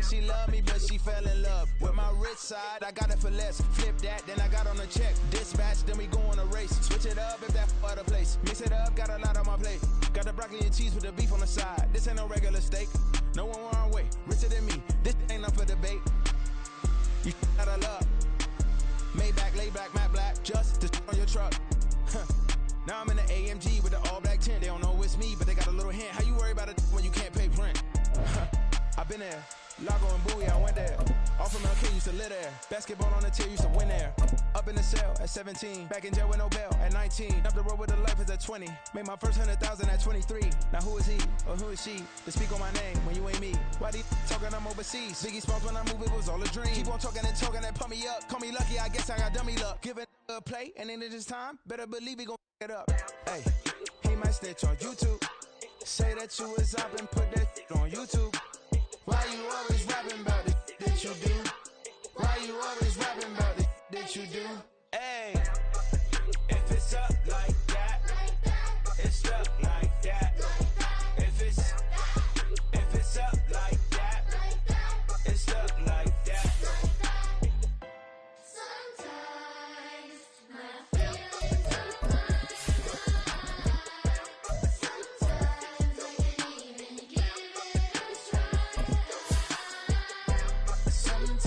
she love me, but she fell in love with my rich side. I got it for less. Flip that, then I got on a check. Dispatch, then we go on a race. Switch it up if that other place. Mix it up, got a lot on my plate. Got the broccoli and cheese with the beef on the side. This ain't no regular steak. No one wrong way. Richer than me. This ain't up for debate. You out of luck. Maybach, lay back, matte black, just to on your truck. Now I'm in the AMG with the all black tint. They don't know it's me, but they got a little hint. How you worry about it when you can't pay rent? I've been there. Lago and Bowie, I went there. Off from LK, used to live there. Basketball on the tier, used to win there. Up in the cell at 17. Back in jail with no bail at 19. Up the road with the life is at 20. Made my first 100,000 at 23. Now who is he or who is she to speak on my name when you ain't me? Why they talking I'm overseas? Biggie Smalls when I move, it was all a dream. Keep on talking and pump me up. Call me lucky, I guess I got dummy luck. Give it a play, and then it's time. Better believe he gon' it up. Hey, he might snitch on YouTube. Say that you was up and put that on YouTube. Why you always rapping about the that you do? Why you always rapping about the that you do? Hey, if it's up like that, it's up like that. If it's up like that, it's up like that. Sometimes my feelings are blind. Sometimes I can't even give it a try. Sometimes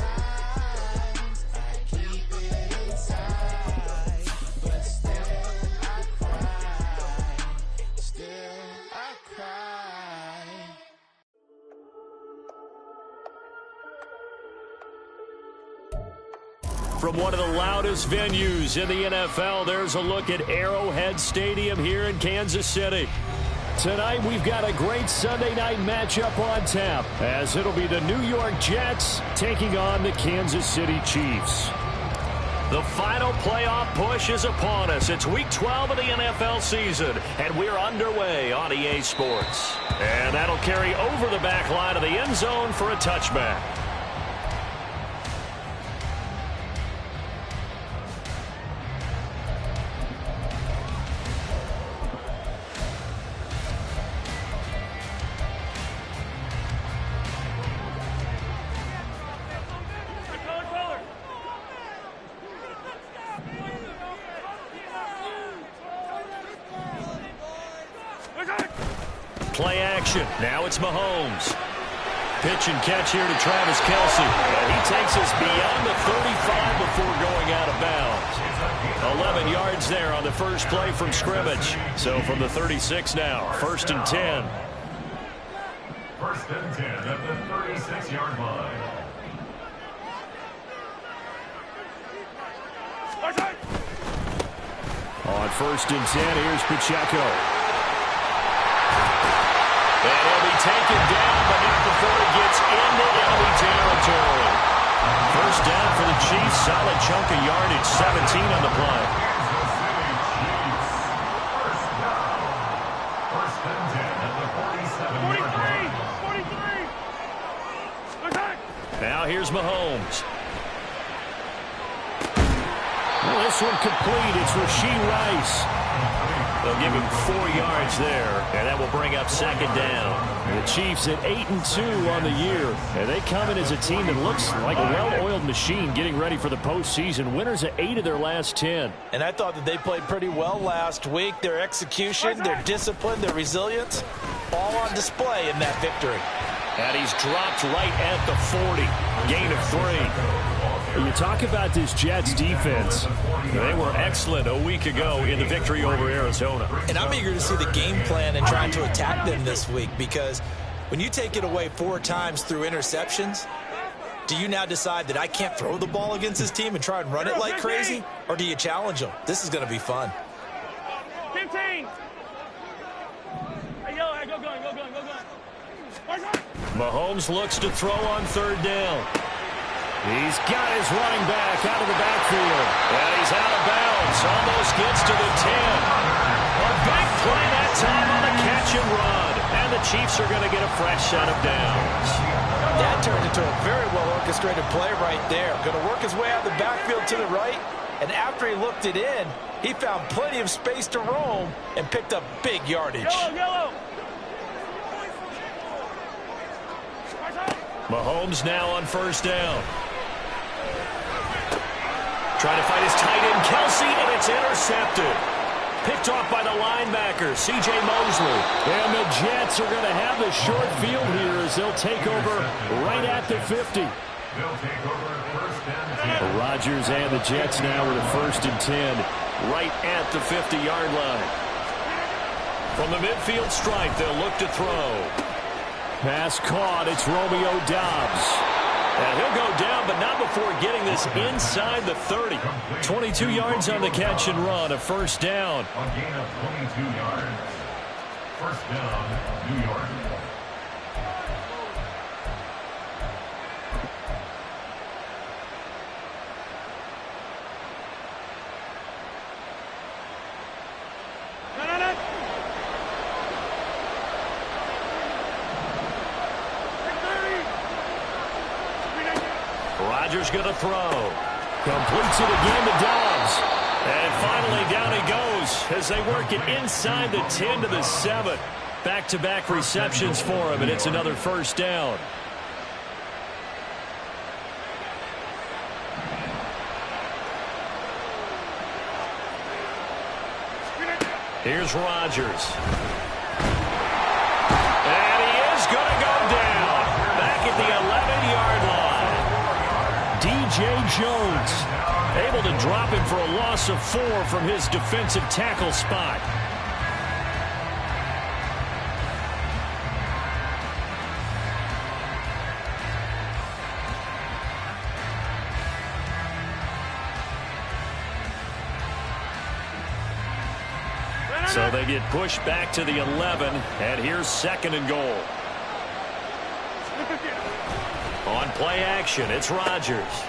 I keep it inside, but still I cry. Still I cry. From one of the loudest venues in the NFL, there's a look at Arrowhead Stadium here in Kansas City. Tonight, we've got a great Sunday night matchup on tap, as it'll be the New York Jets taking on the Kansas City Chiefs. The final playoff push is upon us. It's Week 12 of the NFL season, and we're underway on EA Sports. And that'll carry over the back line of the end zone for a touchback. Play action. Now it's Mahomes. Pitch and catch here to Travis Kelce. And he takes us beyond the 35 before going out of bounds. 11 yards there on the first play from scrimmage. So from the 36 now, 1st and 10. 1st and 10 at the 36-yard line. On 1st and 10, here's Pacheco. And he'll be taken down, but not before he gets into enemy territory. 1st down for the Chiefs. Solid chunk of yardage, 17 on the play. First and 10 at the 47-yard line. Now here's Mahomes. Well, this one complete. It's Rashee Rice. They'll give him 4 yards there, and that will bring up 2nd down. The Chiefs at 8-2 on the year, and they come in as a team that looks like a well-oiled machine getting ready for the postseason. Winners at 8 of their last 10. And I thought that they played pretty well last week. Their execution, their discipline, their resilience, all on display in that victory. And he's dropped right at the 40. Gain of 3. You talk about this Jets defense. They were excellent a week ago in the victory over Arizona. And I'm eager to see the game plan and trying to attack them this week, because when you take it away 4 times through interceptions, do you now decide that I can't throw the ball against this team and try and run it like crazy? Or do you challenge them? This is going to be fun. 15. Hey, go going. Mahomes looks to throw on 3rd down. He's got his running back out of the backfield. And he's out of bounds. Almost gets to the 10. A big play that time on the catch and run. And the Chiefs are going to get a fresh set of downs. That turned into a very well-orchestrated play right there. Going to work his way out of the backfield to the right. And after he looked it in, he found plenty of space to roam and picked up big yardage. Yellow. Mahomes now on first down. Trying to fight his tight end, Kelsey, and it's intercepted. Picked off by the linebacker, C.J. Mosley. And the Jets are going to have the short field here as they'll take over right at the 50. They'll take over first and 10. Rodgers and the Jets now with a 1st and 10 right at the 50-yard line. From the midfield stripe, they'll look to throw. Pass caught. It's Romeo Doubs. And he'll go down, but not before getting this inside the 30. 22 yards on the catch and run, a 1st down. A gain of 22 yards. First down, New York. Rodgers going to throw. Completes it again to Doubs. And finally down he goes as they work it inside the 10 to the 7. Back-to-back receptions for him, and it's another 1st down. Here's Rodgers. And he is going to go down. Back at the 11-yard line. D.J. Jones able to drop him for a loss of 4 from his defensive tackle spot. So they get pushed back to the 11, and here's 2nd and goal. On play action, it's Rodgers.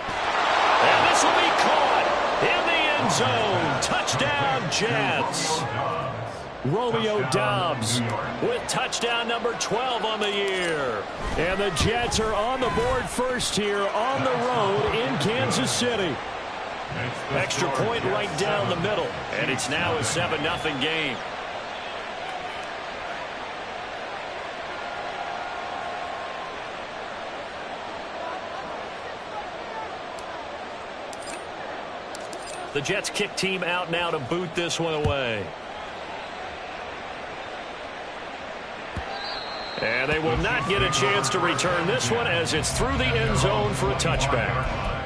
And this will be caught in the end zone. Touchdown, Jets. Romeo Doubs with touchdown number 12 on the year. And the Jets are on the board first here on the road in Kansas City. Extra point right down the middle, and it's now a 7-0 game. The Jets kick team out now to boot this one away. And they will not get a chance to return this one as it's through the end zone for a touchback.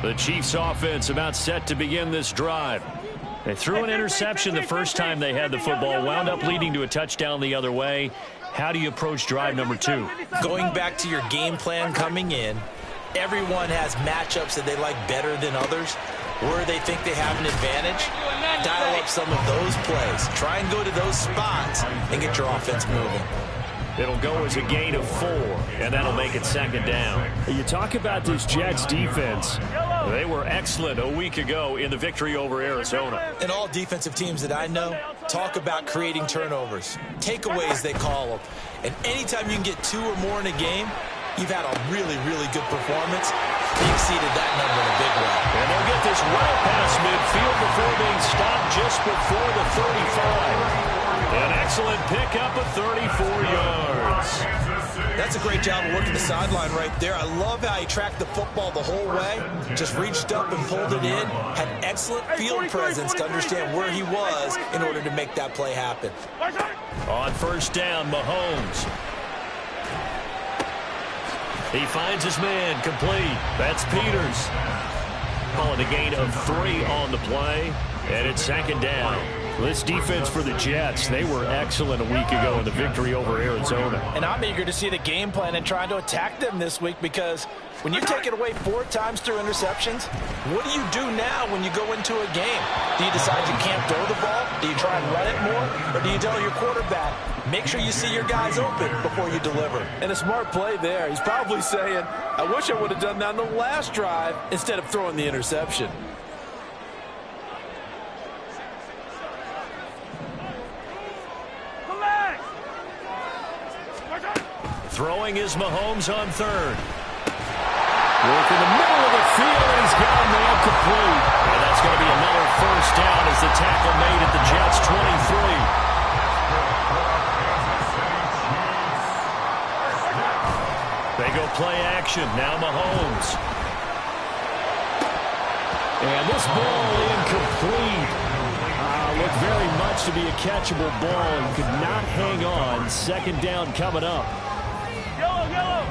The Chiefs offense about set to begin this drive. They threw an interception the first time they had the football, wound up leading to a touchdown the other way. How do you approach drive number 2? Going back to your game plan coming in, everyone has matchups that they like better than others. Where they think they have an advantage, dial up some of those plays. Try and go to those spots and get your offense moving. It'll go as a gain of 4, and that'll make it 2nd down. You talk about this Jets defense. They were excellent a week ago in the victory over Arizona. And all defensive teams that I know talk about creating turnovers. Takeaways, they call them. And anytime you can get 2 or more in a game, you've had a really, really good performance. They exceeded that number in a big way. And they'll get this well past midfield before being stopped just before the 35. An excellent pickup of 34 yards. That's a great job of working the sideline right there. I love how he tracked the football the whole way. Just reached up and pulled it in. Had excellent field presence to understand where he was in order to make that play happen. On first down, Mahomes. He finds his man complete. That's Peters. Calling a gain of 3 on the play. And it's 2nd down. This defense for the Jets, they were excellent a week ago in the victory over Arizona. And I'm eager to see the game plan and trying to attack them this week, because when you take it away 4 times through interceptions, what do you do now when you go into a game? Do you decide you can't throw the ball? Do you try and run it more? Or do you tell your quarterback, make sure you see your guys open before you deliver? And a smart play there. He's probably saying, I wish I would have done that on the last drive instead of throwing the interception. Throwing is Mahomes on 3rd. Work in the middle of the field, and he's got a man complete. And that's It's going to be another first down as the tackle made at the Jets' 23. They go play action. Now Mahomes. And this ball incomplete. Looked very much to be a catchable ball and could not hang on. Second down coming up. Yellow.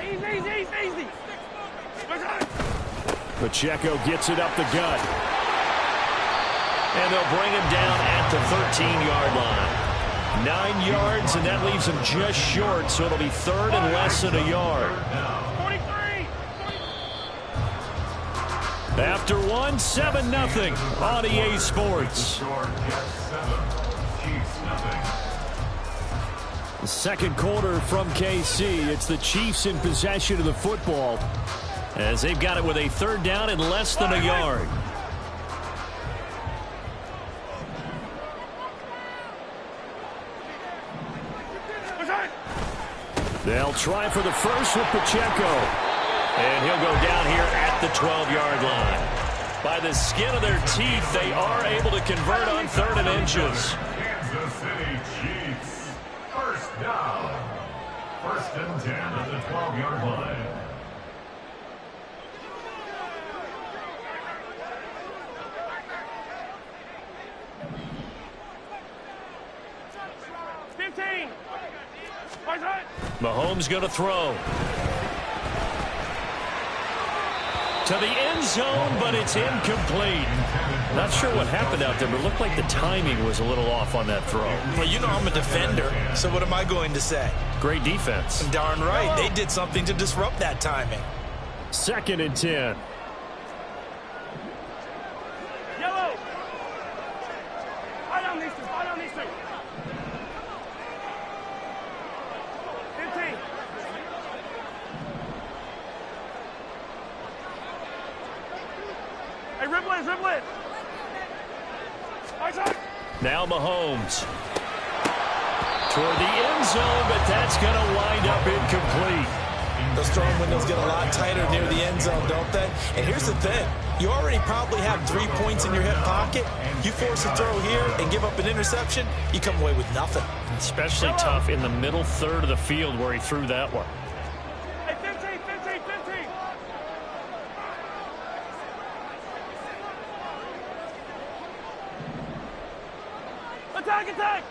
Easy. Pacheco gets it up the gut. And they'll bring him down at the 13-yard line. 9 yards, and that leaves him just short, so it'll be third and less than a yard. 43. After one, 7-0 on EA Sports. The second quarter from KC. It's the Chiefs in possession of the football as they've got it with a third down and less than a yard. They'll try for the first with Pacheco. And he'll go down here at the 12-yard line. By the skin of their teeth, they are able to convert on 3rd and inches. Kansas City Chiefs. First down. 1st and 10 at the 12-yard line. Mahomes going to throw. To the end zone, but it's incomplete. Not sure what happened out there, but it looked like the timing was a little off on that throw. Well, you know I'm a defender, so what am I going to say? Great defense. Darn right. They did something to disrupt that timing. 2nd and 10. Yellow. I don't need to. 15. Hey, riblet. Now Mahomes. Toward the end zone, but that's going to wind up incomplete. Those throwing windows get a lot tighter near the end zone, don't they? And here's the thing. You already probably have 3 points in your hip pocket. You force a throw here and give up an interception, you come away with nothing. Especially tough in the middle third of the field where he threw that one. Hey, 15. Attack.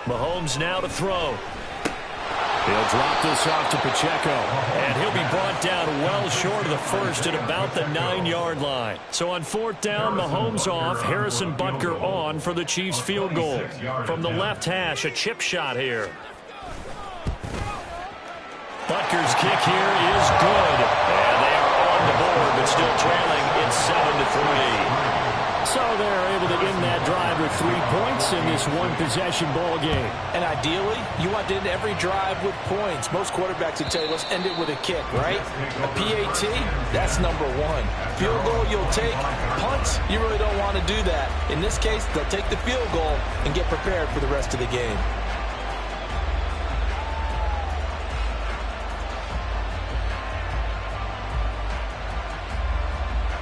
Mahomes now to throw. He'll drop this off to Pacheco, and he'll be brought down well short of the first at about the 9-yard line. So on 4th down, Mahomes off, Harrison Butker on for the Chiefs field goal. From the left hash, a chip shot here. Butker's kick here is good, and they are on the board, but still trailing. It's 7-3. So they're able to end that drive with 3 points in this one-possession ball game. And ideally, you want to end every drive with points. Most quarterbacks would tell you, let's end it with a kick, right? A PAT, that's number 1. Field goal, you'll take. Punts, you really don't want to do that. In this case, they'll take the field goal and get prepared for the rest of the game.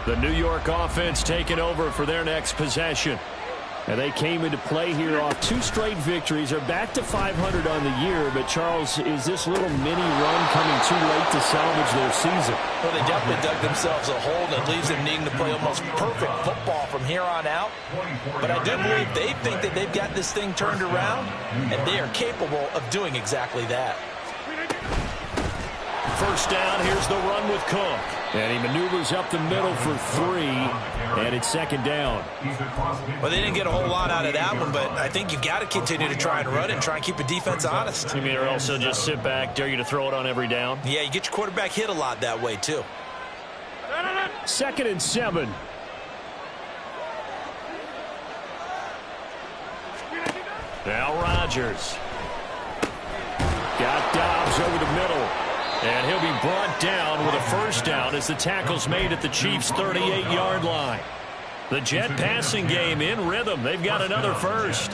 The New York offense taking over for their next possession. And they came into play here off 2 straight victories. They're back to 500 on the year. But, Charles, is this little mini run coming too late to salvage their season? Well, they definitely dug themselves a hole that leaves them needing to play almost perfect football from here on out. But I do believe they think that they've got this thing turned around, and they are capable of doing exactly that. First down, here's the run with Cook. And he maneuvers up the middle for 3, and it's 2nd down. Well, they didn't get a whole lot out of that one, but I think you've got to continue to try and run and try and keep the defense honest. You mean, or also just sit back, dare you to throw it on every down? Yeah, you get your quarterback hit a lot that way, too. 2nd and 7. Now Rodgers. Got Dobbs over the middle. And he'll be brought down with a first down as the tackle's made at the Chiefs' 38-yard line. The Jet passing game in rhythm. They've got another first.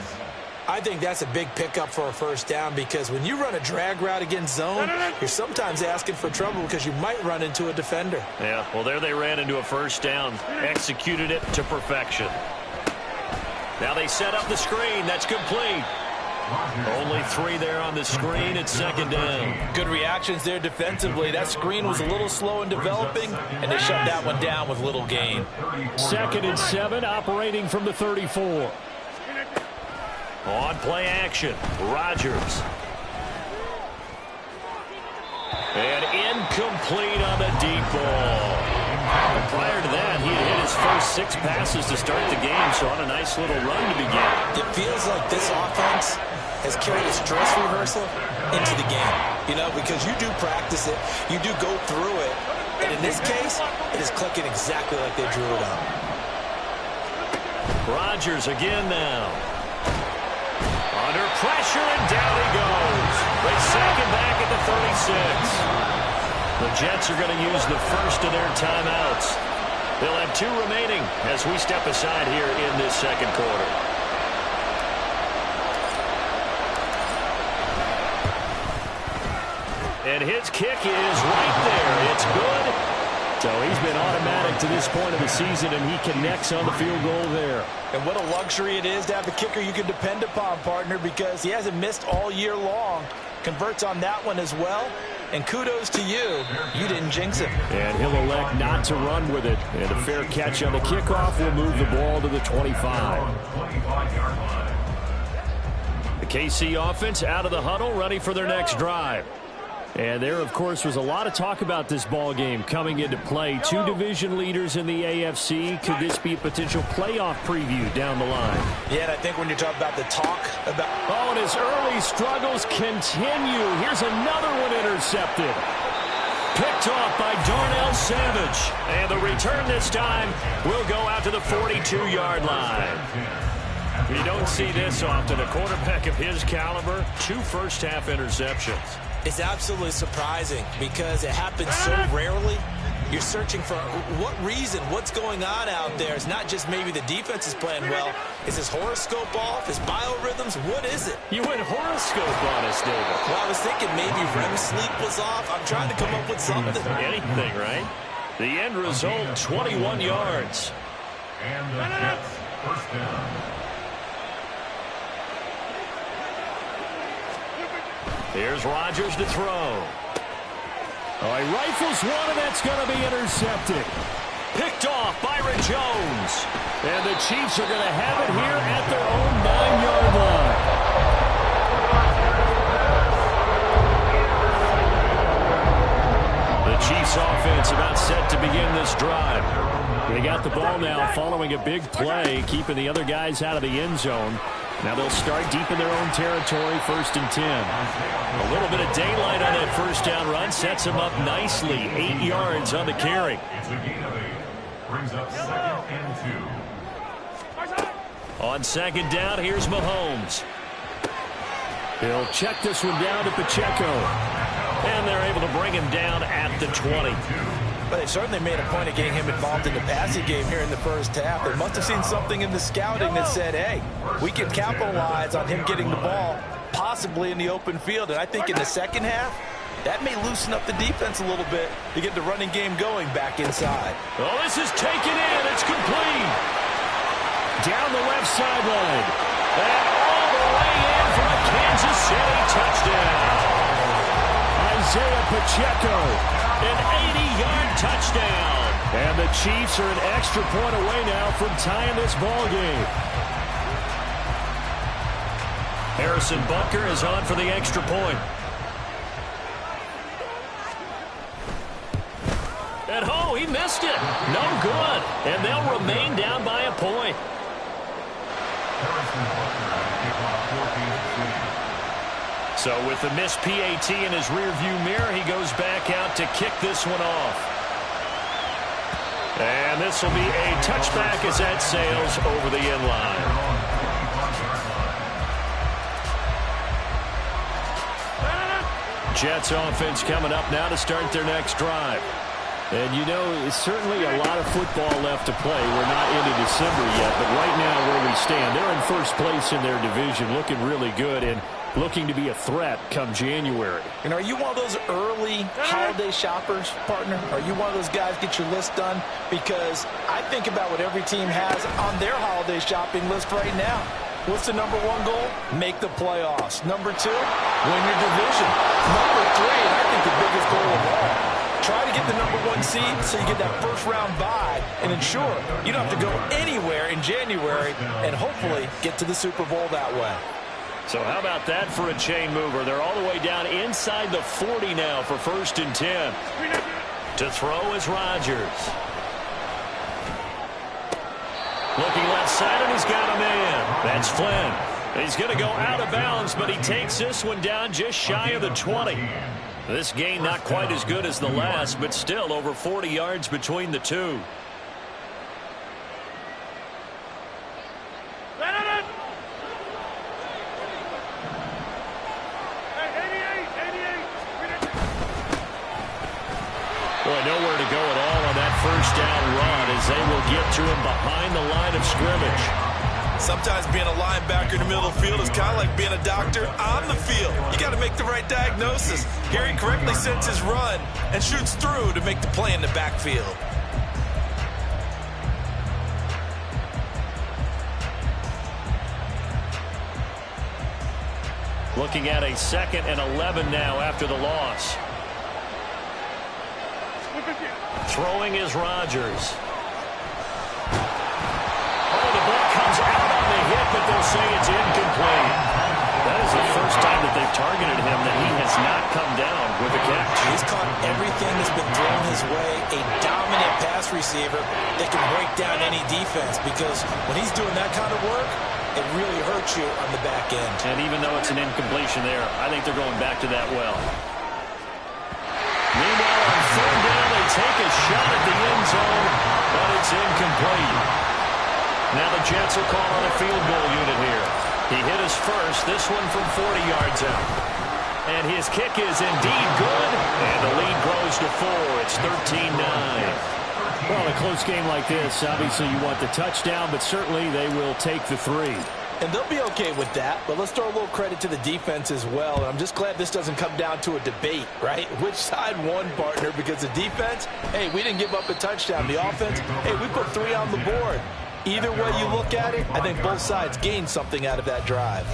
I think that's a big pickup for a first down because when you run a drag route against zone, you're sometimes asking for trouble because you might run into a defender. Yeah, well, there they ran into a first down, executed it to perfection. Now they set up the screen. That's complete. Only 3 there on the screen. It's second down. Good reactions there defensively. That screen was a little slow in developing, and they shut that one down with little gain. 2nd and 7, operating from the 34. On play action, Rodgers. And incomplete on the deep ball. Prior to that, he had hit his first 6 passes to start the game, so on a nice little run to begin. It feels like this offense has carried a stress rehearsal into the game. You know, because you do practice it, you do go through it, and in this case, it is clicking exactly like they drew it up. Rodgers again now. Under pressure, and down he goes. They sack him back at the 36. The Jets are going to use the first of their timeouts. They'll have 2 remaining as we step aside here in this second quarter. And his kick is right there. It's good. So he's been automatic to this point of the season, and he connects on the field goal there. And what a luxury it is to have a kicker you can depend upon, partner, because he hasn't missed all year long. Converts on that one as well. And kudos to you. You didn't jinx him. And he'll elect not to run with it. And a fair catch on the kickoff will move the ball to the 25. The KC offense out of the huddle, ready for their next drive. And there, of course, was a lot of talk about this ball game coming into play. 2 division leaders in the AFC. Could this be a potential playoff preview down the line? Yeah, and I think when you talk about the talk about... Oh, and his early struggles continue. Here's another one intercepted. Picked off by Darnell Savage. And the return this time will go out to the 42-yard line. You don't see this often. A quarterback of his caliber, 2 first-half interceptions. It's absolutely surprising because it happens so rarely. You're searching for what reason, what's going on out there. It's not just maybe the defense is playing well. Is his horoscope off? His biorhythms? What is it? You went horoscope on us, David. Well, I was thinking maybe REM sleep was off. I'm trying to come up with something. Anything, right? The end result, 21 yards. And the Jets first down. Here's Rodgers to throw. Oh, he rifles one, and that's going to be intercepted. Picked off, Byron Jones. And the Chiefs are going to have it here at their own 9-yard line. The Chiefs offense about set to begin this drive. They got the ball now following a big play, keeping the other guys out of the end zone. Now they'll start deep in their own territory, 1st and 10. A little bit of daylight on that first down run sets him up nicely. 8 yards on the carry. It's a gain of 8. Brings up 2nd and 2. On 2nd down, here's Mahomes. He'll check this one down to Pacheco. And they're able to bring him down at the 20. But they certainly made a point of getting him involved in the passing game here in the first half. They must have seen something in the scouting that said, hey, we can capitalize on him getting the ball, possibly in the open field. And I think in the second half, that may loosen up the defense a little bit to get the running game going back inside. Oh, this is taken in. It's complete. Down the left sideline. And all the way in for a Kansas City touchdown. Isaiah Pacheco, an 80-yard touchdown. And the Chiefs are an extra point away now from tying this ball game. Harrison Butker is on for the extra point. And oh, he missed it. No good. And they'll remain down by a point. Harrison Butker, kickoff 14-2. So with the missed PAT in his rearview mirror, he goes back out to kick this one off. And this will be a touchback as that sails over the end line. Jets offense coming up now to start their next drive. And, you know, it's certainly a lot of football left to play. We're not into December yet, but right now where we stand, they're in first place in their division, looking really good and looking to be a threat come January. And are you one of those early holiday shoppers, partner? Are you one of those guys get your list done? Because I think about what every team has on their holiday shopping list right now. What's the number one goal? Make the playoffs. Number two, win your division. Number three, and I think the biggest goal of all, try to get the number one seed so you get that first round bye and ensure you don't have to go anywhere in January and hopefully get to the Super Bowl that way. So how about that for a chain mover? They're all the way down inside the 40 now for 1st and 10. To throw is Rodgers. Looking left side, and he's got a man. That's Flynn. He's going to go out of bounds, but he takes this one down just shy of the 20. This gain not quite as good as the last, but still over 40 yards between the two. Boy, nowhere to go at all on that first down run as they will get to him behind the line of scrimmage. Sometimes being a linebacker in the middle of the field is kind of like being a doctor on the field. You got to make the right diagnosis. Here he correctly sets his run and shoots through to make the play in the backfield. Looking at a 2nd and 11 now after the loss. Throwing is Rodgers. Oh, the ball comes out on the hit, but they'll say it's incomplete. That is the first time that they've targeted him that he has not come down with a catch. He's caught everything that's been thrown his way. A dominant pass receiver that can break down any defense, because when he's doing that kind of work, it really hurts you on the back end. And even though it's an incompletion there, I think they're going back to that well. Meanwhile, on 3rd down, they take a shot at the end zone, but it's incomplete. Now the Jets will call on a field goal unit here. He hit his first, this one from 40 yards out. And his kick is indeed good, and the lead grows to 4. It's 13-9. Well, a close game like this, obviously you want the touchdown, but certainly they will take the 3. And they'll be okay with that, but let's throw a little credit to the defense as well. I'm just glad this doesn't come down to a debate, right? Which side won, partner? Because the defense, hey, we didn't give up a touchdown. The offense, hey, we put 3 on the board. Either way you look at it, I think both sides gained something out of that drive.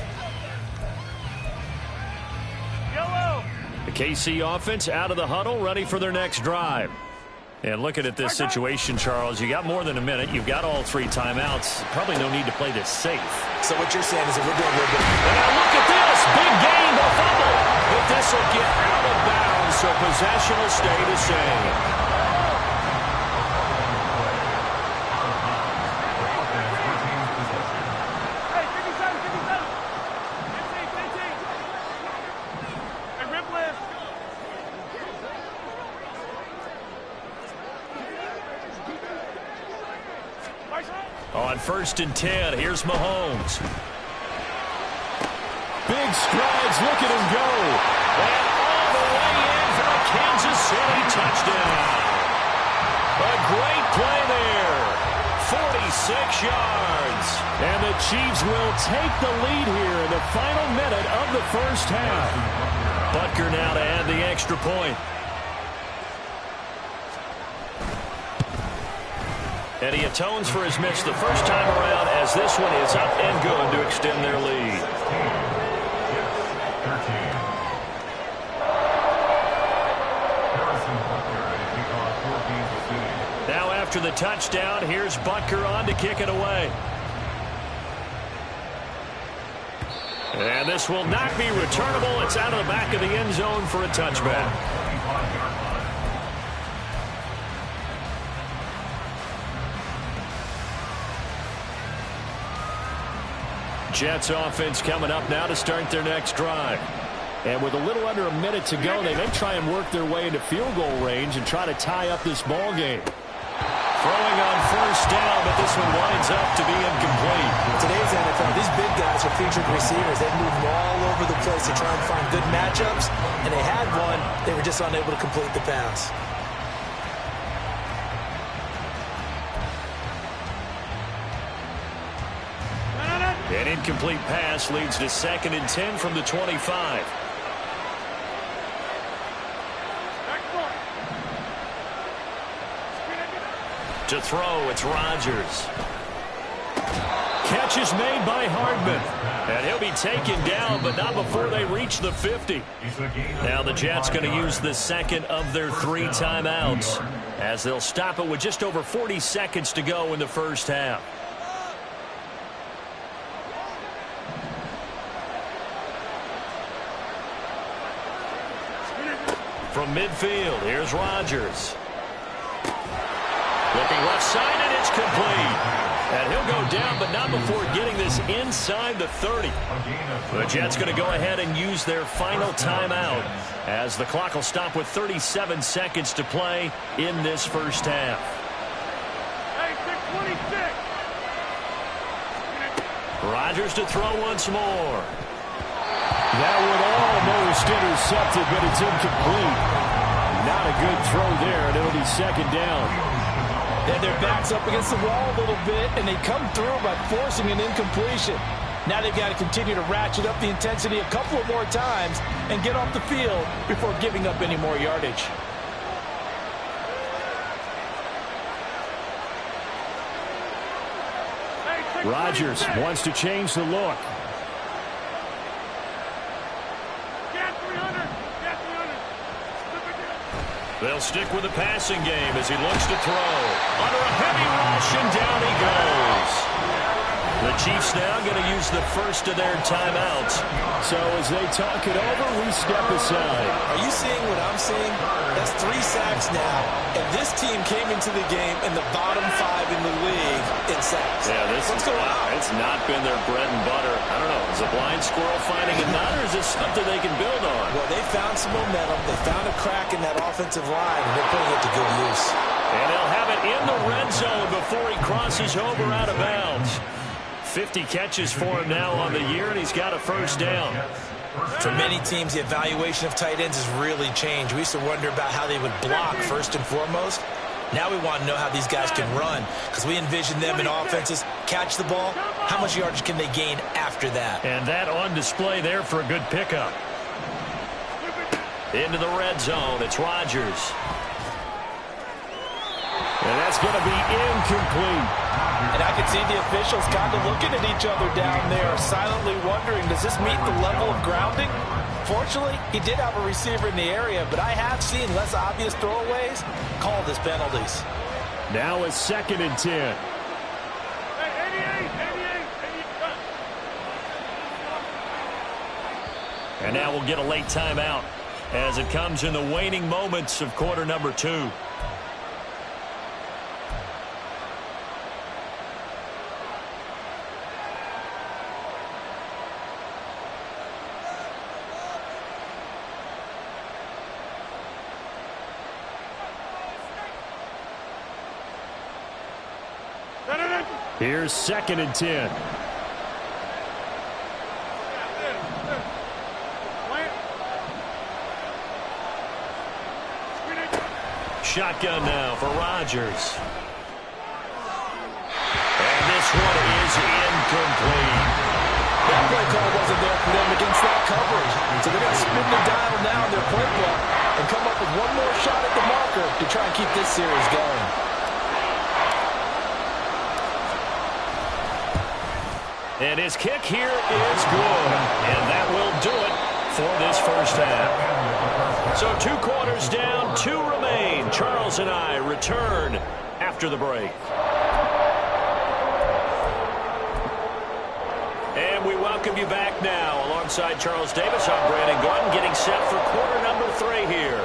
Yellow. The KC offense out of the huddle, ready for their next drive. And looking at this situation, Charles, you got more than a minute. You've got all 3 timeouts. Probably no need to play this safe. So what you're saying is that we're doing a little bit. And now look at this. Big gain, the fumble. But this will get out of bounds, so possession will stay the same. Hey, 57, 57. 15, 15. Hey, rip lift. On 1st and 10, here's Mahomes. Big strides, look at him go. And all the way in for a Kansas City touchdown. A great play there. 46 yards. And the Chiefs will take the lead here in the final minute of the first half. Butker now to add the extra point. And he atones for his miss the first time around as this one is up and good to extend their lead. Now after the touchdown, here's Butker on to kick it away. And this will not be returnable. It's out of the back of the end zone for a touchback. Jets offense coming up now to start their next drive. And with a little under a minute to go, they may try and work their way into field goal range and try to tie up this ball game. Throwing on 1st down, but this one winds up to be incomplete. In today's NFL, these big guys are featured receivers. They move all over the place to try and find good matchups, and they had one. They were just unable to complete the pass. incomplete pass leads to 2nd and 10 from the 25. To throw, it's Rodgers. Catch is made by Hardman. And he'll be taken down, but not before they reach the 50. Now the Jets going to use the second of their 3 timeouts, as they'll stop it with just over 40 seconds to go in the first half. From midfield, here's Rodgers. Looking left side, and it's complete. And he'll go down, but not before getting this inside the 30. The Jets going to go ahead and use their final timeout, as the clock will stop with 37 seconds to play in this first half. Hey, 626. Rodgers to throw once more. That would almost intercept it, but it's incomplete. Not a good throw there, and it'll be 2nd down. And their backs up against the wall a little bit, and they come through by forcing an incompletion. Now they've got to continue to ratchet up the intensity a couple of more times and get off the field before giving up any more yardage. Rodgers wants to change the look. They'll stick with the passing game as he looks to throw. Under a heavy rush, and down he goes. The Chiefs now going to use the first of their timeouts. So as they talk it over, we step aside. Are you seeing what I'm seeing? That's 3 sacks now. And this team came into the game in the bottom 5 in the league in sacks. Yeah, what's going on? It's not been their bread and butter. I don't know. Is a blind squirrel finding a nut, or is this something they can build on? Well, they found some momentum. They found a crack in that offensive line, and they're putting it to good use. And they'll have it in the red zone before he crosses over out of bounds. 50 catches for him now on the year, and he's got a first down. For many teams, the evaluation of tight ends has really changed. We used to wonder about how they would block first and foremost. Now we want to know how these guys can run, because we envision them in offenses catch the ball. How much yardage can they gain after that? And that on display there for a good pickup. Into the red zone, it's Rodgers. And that's going to be incomplete. And I can see the officials kind of looking at each other down there, silently wondering, does this meet the level of grounding? Fortunately, he did have a receiver in the area, but I have seen less obvious throwaways called as penalties. Now it's 2nd and 10. And now we'll get a late timeout as it comes in the waning moments of quarter number 2. Here's 2nd and 10. Shotgun now for Rodgers. And this one is incomplete. That play call wasn't there for them against that coverage. So they're going to spin the dial now in their playbook and come up with one more shot at the marker to try and keep this series going. And his kick here is good. And that will do it for this first half. So 2 quarters down, 2 remain. Charles and I return after the break. And we welcome you back now. Alongside Charles Davis, I'm Brandon Gordon, getting set for quarter number 3 here.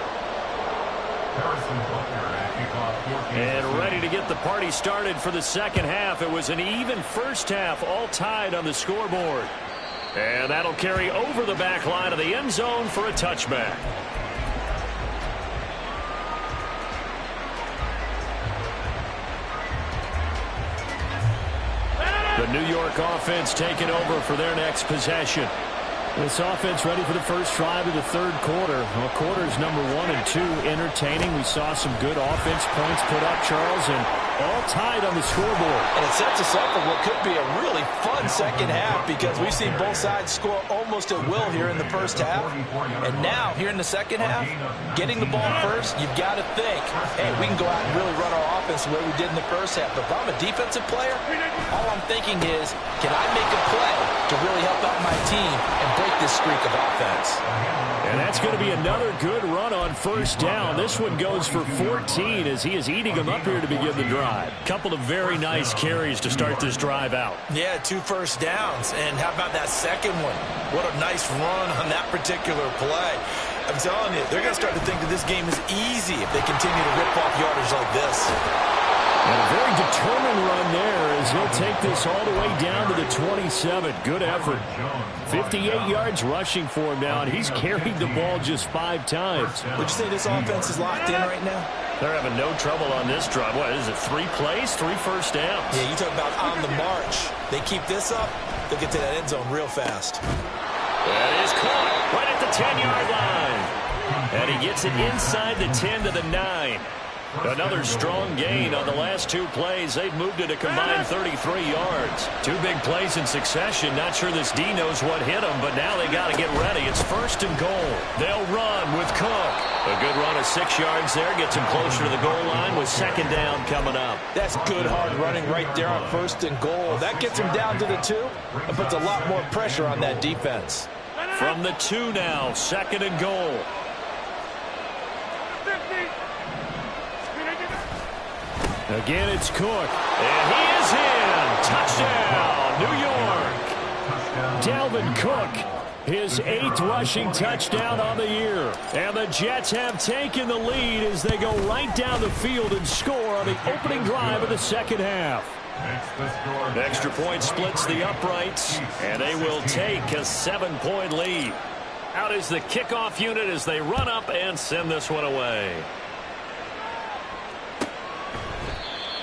And ready to get the party started for the second half. It was an even first half, all tied on the scoreboard. And that'll carry over the back line of the end zone for a touchback. The New York offense taking over for their next possession. This offense ready for the first drive of the third quarter. Well, quarters number 1 and 2 entertaining. We saw some good offense points put up, Charles, and all tied on the scoreboard. And it sets us up for what could be a really fun second half because we've seen both sides score almost at will here in the first half. And now, here in the second half, getting the ball first, you've got to think, hey, we can go out and really run our offense the way we did in the first half. But if I'm a defensive player, all I'm thinking is, can I make a play to really help out my team and break this streak of offense? And that's going to be another good run on first down. This one goes for 14 as he is eating them up here to begin the drive. Couple of very nice carries to start this drive out. Yeah, 2 first downs. And how about that second one? What a nice run on that particular play. I'm telling you, they're going to start to think that this game is easy if they continue to rip off yardage like this. And a very determined run there as he'll take this all the way down to the 27. Good effort. 58 yards rushing for him now, and he's carried the ball just 5 times. Would you say this offense is locked in right now? They're having no trouble on this drive. What is it, 3 plays, 3 first downs? Yeah, you talk about on the march. They keep this up, they'll get to that end zone real fast. That is caught right at the 10-yard line. And he gets it inside the 10 to the 9. Another strong gain on the last 2 plays. They've moved it a combined 33 yards. 2 big plays in succession. Not sure this D knows what hit him, but now they got to get ready. It's first and goal. They'll run with Cook. A good run of 6 yards there. Gets him closer to the goal line with second down coming up. That's good hard running right there on first and goal. That gets him down to the 2 and puts a lot more pressure on that defense. From the 2 now, second and goal. Again, it's Cook. And he is in. Touchdown, New York. Dalvin Cook, his 8th rushing touchdown on the year. And the Jets have taken the lead as they go right down the field and score on the opening drive of the second half. Extra point splits the uprights, and they will take a 7-point lead. Out is the kickoff unit as they run up and send this one away.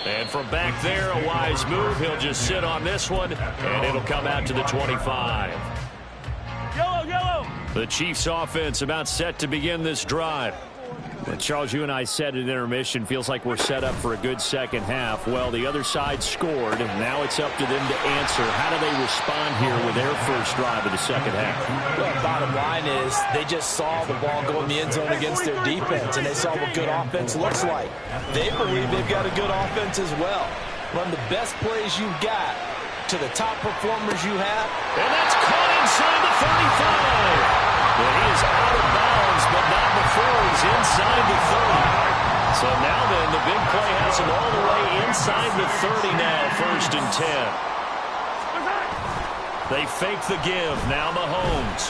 And from back there, a wise move. He'll just sit on this one, and it'll come out to the 25. The Chiefs offense about set to begin this drive. But Charles, you and I said at intermission, feels like we're set up for a good second half. Well, the other side scored, and now it's up to them to answer. How do they respond here with their first drive of the second half? Well, bottom line is they just saw the ball go in the end zone against their defense, and they saw what good offense looks like. They believe they've got a good offense as well. Run the best plays you've got to the top performers you have. And that's caught inside the 35. Well, he is out of bounds, but not before he's inside the 30. So now then, the big play has him all the way inside the 30 now, first and 10. They fake the give. Now Mahomes.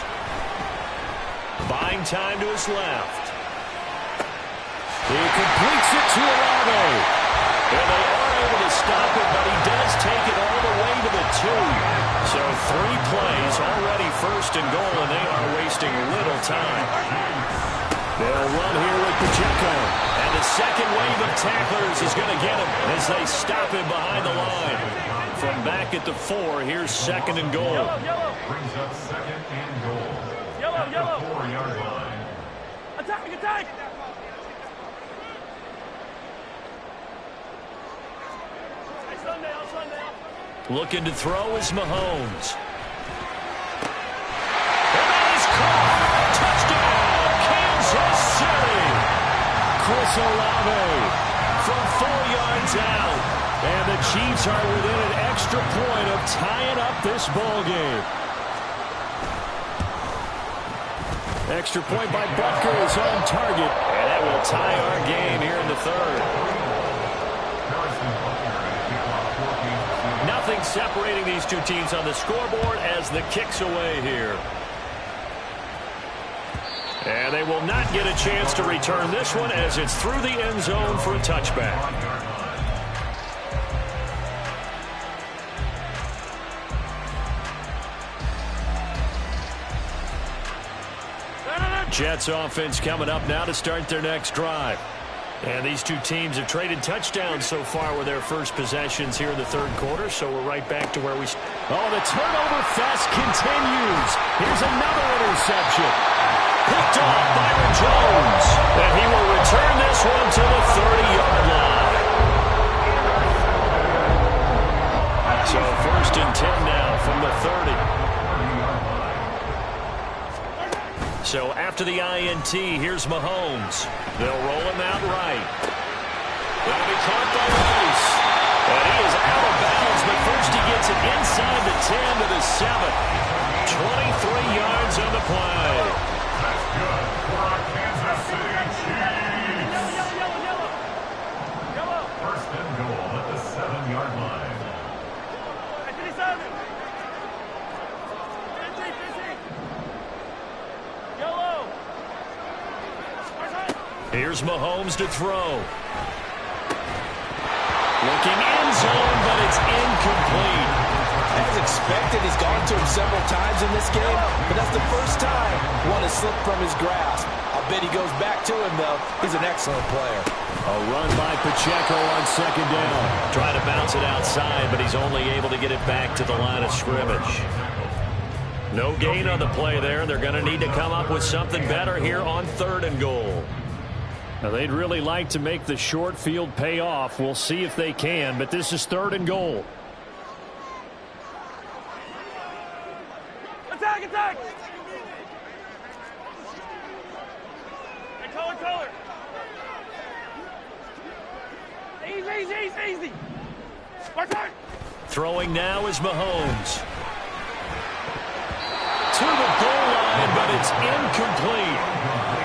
Buying time to his left. He completes it to Olave. And they are able to stop it, but he does take it all the way to the 2. So 3 plays already first and goal, and they are wasting little time. They'll run here with Pacheco. And the second wave of tacklers is going to get him as they stop him behind the line. From back at the 4, here's second and goal. Brings up second and goal. At the 4-yard line. Attack! Looking to throw is Mahomes. And that is caught. Touchdown, Kansas City. Chris Olave from 4 yards out. And the Chiefs are within an extra point of tying up this ball game. Extra point by Butker is on target. And that will tie our game here in the 3rd. Nothing separating these two teams on the scoreboard as the kick's away here. And they will not get a chance to return this one as it's through the end zone for a touchback. Jets offense coming up now to start their next drive. And these two teams have traded touchdowns so far with their first possessions here in the 3rd quarter, so we're right back to where we... Oh, the turnover fest continues. Here's another interception. Picked off Byron Jones. And he will return this one to the 30-yard line. First and 10 now from the 30. So after the INT, here's Mahomes. They'll roll him out right. That'll be caught by Rice. And he is out of bounds, but first he gets it inside the 10 to the 7. 23 yards on the play. That's good for our Kansas City Chiefs. First and goal at the 7-yard line. Here's Mahomes to throw. Looking end zone, but it's incomplete. As expected, he's gone to him several times in this game, but that's the first time one has slipped from his grasp. I'll bet he goes back to him, though. He's an excellent player. A run by Pacheco on second down. Trying to bounce it outside, but he's only able to get it back to the line of scrimmage. No gain on the play there. They're going to need to come up with something better here on 3rd and goal. Now, they'd really like to make the short field pay off. We'll see if they can, but this is 3rd and goal. Attack, attack! Hey, color. Easy. Watch out! Throwing now is Mahomes. To the goal line, but it's incomplete.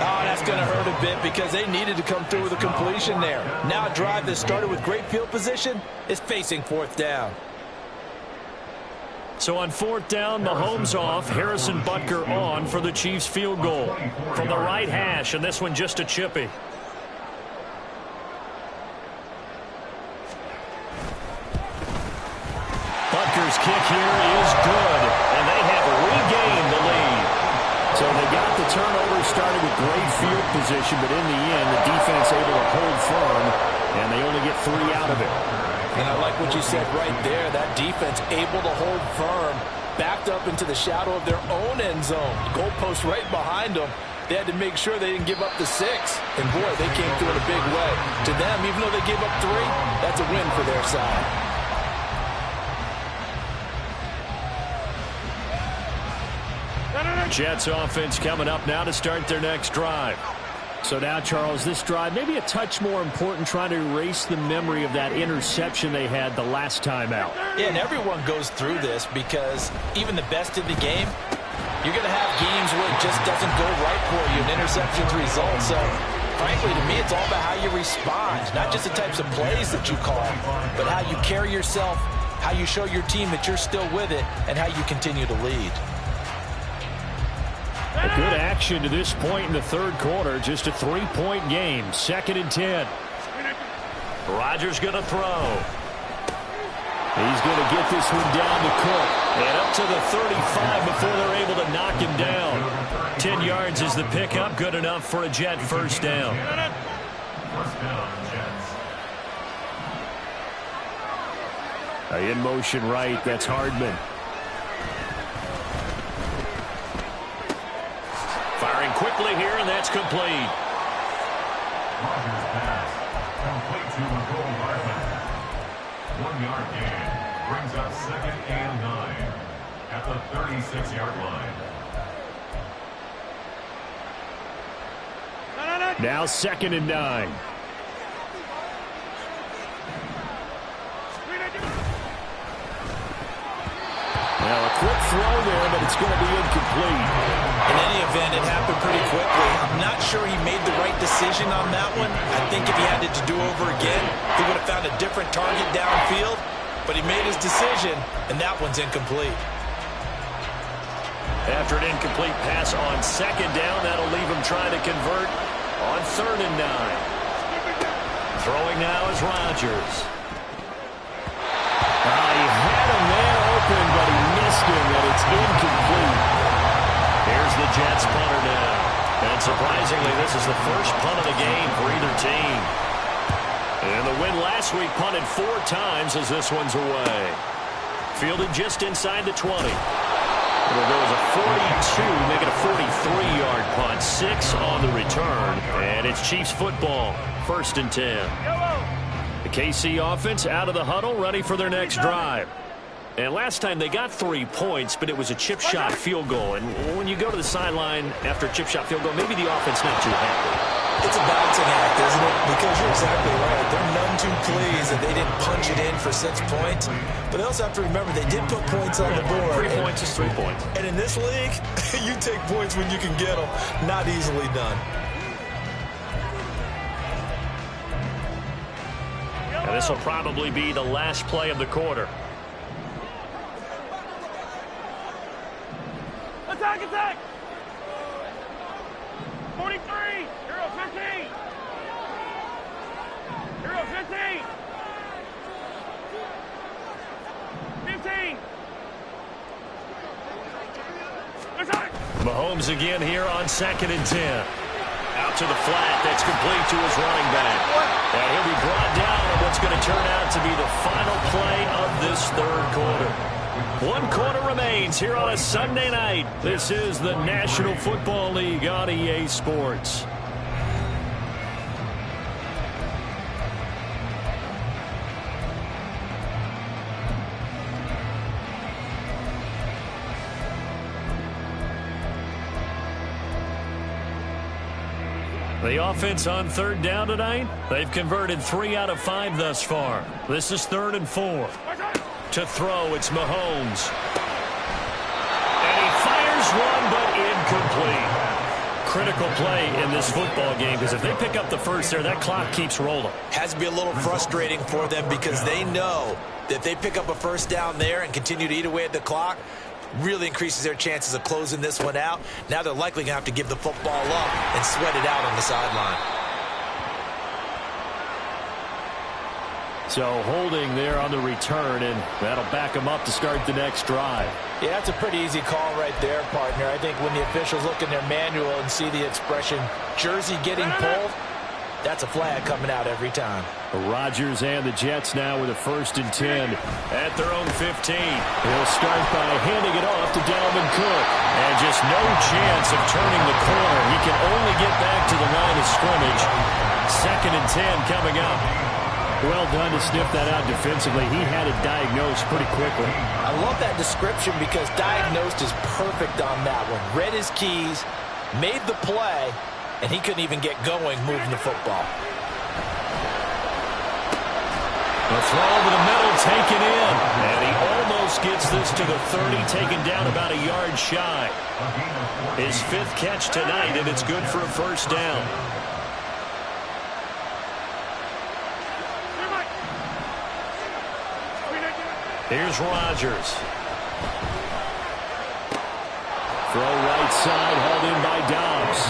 Oh, that's going to hurt a bit because they needed to come through with a completion there. Now a drive that started with great field position is facing 4th down. So on 4th down, Mahomes off, Harrison Butker on for the Chiefs field goal. From the right hash, and this one just a chippy. Butker's kick here is good, and they have regained the lead. So they got the turnover started with great field position, but in the end, the defense able to hold firm, and they only get 3 out of it. And I like what you said right there. That defense able to hold firm, backed up into the shadow of their own end zone. Goalpost right behind them. They had to make sure they didn't give up the 6. And, boy, they came through in a big way. To them, even though they gave up 3, that's a win for their side. Jets offense coming up now to start their next drive. So now, Charles, this drive maybe a touch more important, trying to erase the memory of that interception they had the last time out. Yeah, and everyone goes through this because even the best in the game, you're going to have games where it just doesn't go right for you, and interceptions result. So, frankly, to me, it's all about how you respond, not just the types of plays that you call, but how you carry yourself, how you show your team that you're still with it, and how you continue to lead. A good action to this point in the 3rd quarter. Just a 3-point game. 2nd and 10. Rodgers going to throw. He's going to get this one down to Cook. And up to the 35 before they're able to knock him down. 10 yards is the pickup. Good enough for a Jet first down. First down, Jets. In motion right. That's Hardman. Firing quickly here, and that's complete. Rodgers pass. Complete to McCole Hardman. 1-yard gain. Brings up 2nd and 9 at the 36-yard line. Now 2nd and 9. Now a quick throw there, but it's going to be incomplete. In any event, it happened pretty quickly. I'm not sure he made the right decision on that one. I think if he had it to do over again, he would have found a different target downfield. But he made his decision, and that one's incomplete. After an incomplete pass on 2nd down, that'll leave him trying to convert on 3rd and 9. Throwing now is Rodgers. He had him there open, but he missed him, and it's incomplete. Here's the Jets punter now. And surprisingly, this is the first punt of the game for either team. And the win last week punted 4 times as this one's away. Fielded just inside the 20. It'll go as a 42, make it a 43-yard punt. 6 on the return, and it's Chiefs football. 1st and 10. The KC offense out of the huddle, ready for their next drive. And last time they got 3 points, but it was a chip shot field goal. And when you go to the sideline after a chip shot field goal, maybe the offense not too happy. It's a balancing act, isn't it? Because you're exactly right. They're none too pleased that they didn't punch it in for 6 points. But they also have to remember they did put points on the board. 3 points is 3 points. And in this league, you take points when you can get them. Not easily done. And this will probably be the last play of the quarter. Attack, attack! 43! Hero 15! Hero 15! 15! Attack! Mahomes again here on 2nd and 10. Out to the flat. That's complete to his running back. And he'll be brought down on what's going to turn out to be the final play of this 3rd quarter. 1 quarter remains here on a Sunday night. This is the National Football League on EA Sports. The offense on 3rd down tonight, they've converted 3 out of 5 thus far. This is 3rd and 4. To throw, it's Mahomes. And he fires one, but incomplete. Critical play in this football game, because if they pick up the first there, that clock keeps rolling. Has to be a little frustrating for them because they know that if they pick up a first down there and continue to eat away at the clock, really increases their chances of closing this one out. Now they're likely going to have to give the football up and sweat it out on the sideline. So holding there on the return, and that'll back them up to start the next drive. Yeah, that's a pretty easy call right there, partner. I think when the officials look in their manual and see the expression, jersey getting pulled, that's a flag coming out every time. Rodgers and the Jets now with a 1st and 10 at their own 15. He'll start by handing it off to Dalvin Cook. And just no chance of turning the corner. He can only get back to the line of scrimmage. 2nd and 10 coming up. Well done to sniff that out defensively. He had it diagnosed pretty quickly. I love that description because diagnosed is perfect on that one. Read his keys, made the play, and he couldn't even get going moving the football. The throw over the middle taken in. And he almost gets this to the 30, taken down about a yard shy. His 5th catch tonight, and it's good for a 1st down. Here's Rodgers. Throw right side, hauled in by Dobbs.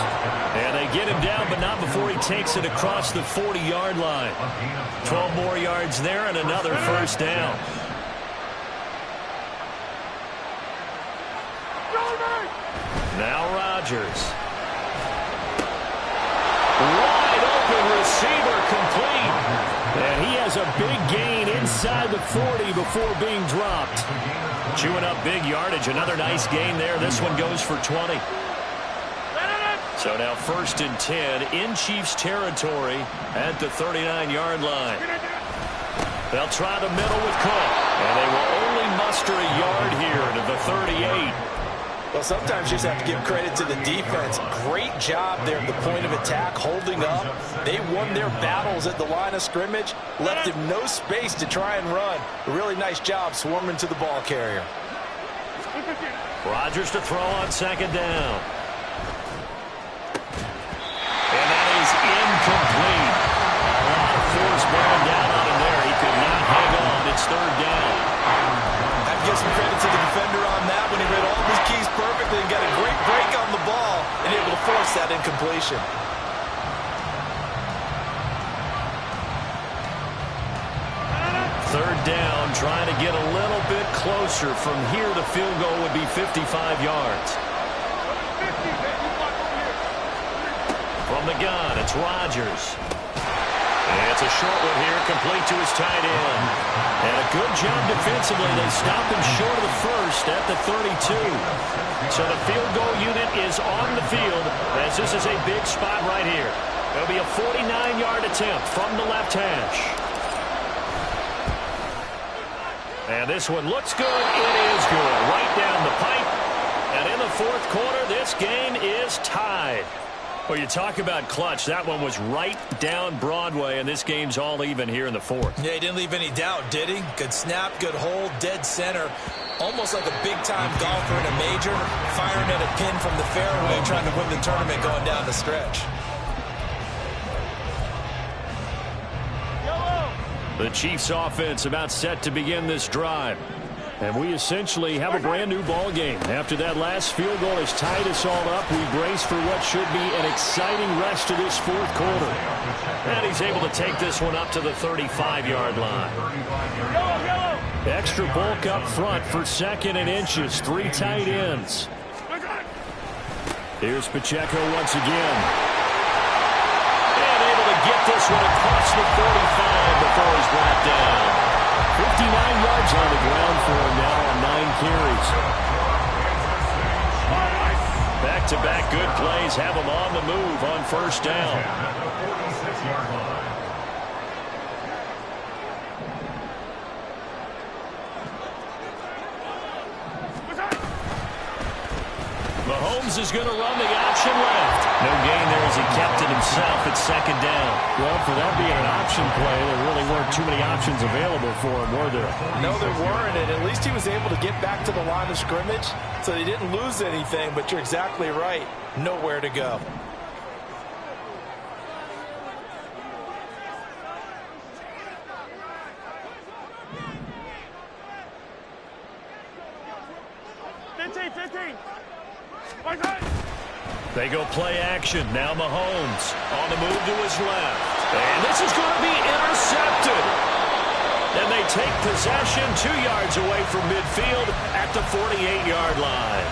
And they get him down, but not before he takes it across the 40-yard line. 12 more yards there and another 1st down. Now Rodgers. Wide open receiver complete. And he has a big gain inside the 40 before being dropped. Chewing up big yardage. Another nice gain there. This one goes for 20. So now 1st and 10 in Chiefs territory at the 39-yard line. They'll try the middle with Cook. And they will only muster a yard here to the 38. Well, sometimes you just have to give credit to the defense. Great job there at the point of attack, holding up. They won their battles at the line of scrimmage, left him no space to try and run. A really nice job swarming to the ball carrier. Rodgers to throw on 2nd down. And that is incomplete. A lot of force bearing down on him there. He could not hang on. It's 3rd down. I give some credit to the defender on that when he read all of his keys perfectly and got a great break on the ball and able to force that incompletion. Third down, trying to get a little bit closer. From here, the field goal would be 55 yards. From the gun, it's Rodgers. And it's a short one here, complete to his tight end. And a good job defensively. They stopped him short of the 1st at the 32. So the field goal unit is on the field as this is a big spot right here. It'll be a 49-yard attempt from the left hash. And this one looks good. It is good. Right down the pipe. And in the fourth quarter, this game is tied. Well, you talk about clutch. That one was right down Broadway, and this game's all even here in the fourth. Yeah, he didn't leave any doubt, did he? Good snap, good hold, dead center. Almost like a big-time golfer in a major, firing at a pin from the fairway, trying to win the tournament going down the stretch. The Chiefs offense about set to begin this drive. And we essentially have a brand-new ball game. After that last field goal has tied us all up, we brace for what should be an exciting rest of this fourth quarter. And he's able to take this one up to the 35-yard line. Extra bulk up front for second and inches. 3 tight ends. Here's Pacheco once again. And able to get this one across the 45 before he's brought down. 59 yards on the ground for him now on 9 carries. Back-to-back good plays have him on the move on first down. At the 46-yard line. Mahomes is going to run the option left. No gain there as he kept it himself at second down. Well, for that being an option play, there really weren't too many options available for him, were there? No, there weren't, and at least he was able to get back to the line of scrimmage, so they didn't lose anything, but you're exactly right. Nowhere to go. They go play action. Now Mahomes on the move to his left. And this is going to be intercepted. And they take possession 2 yards away from midfield at the 48-yard line.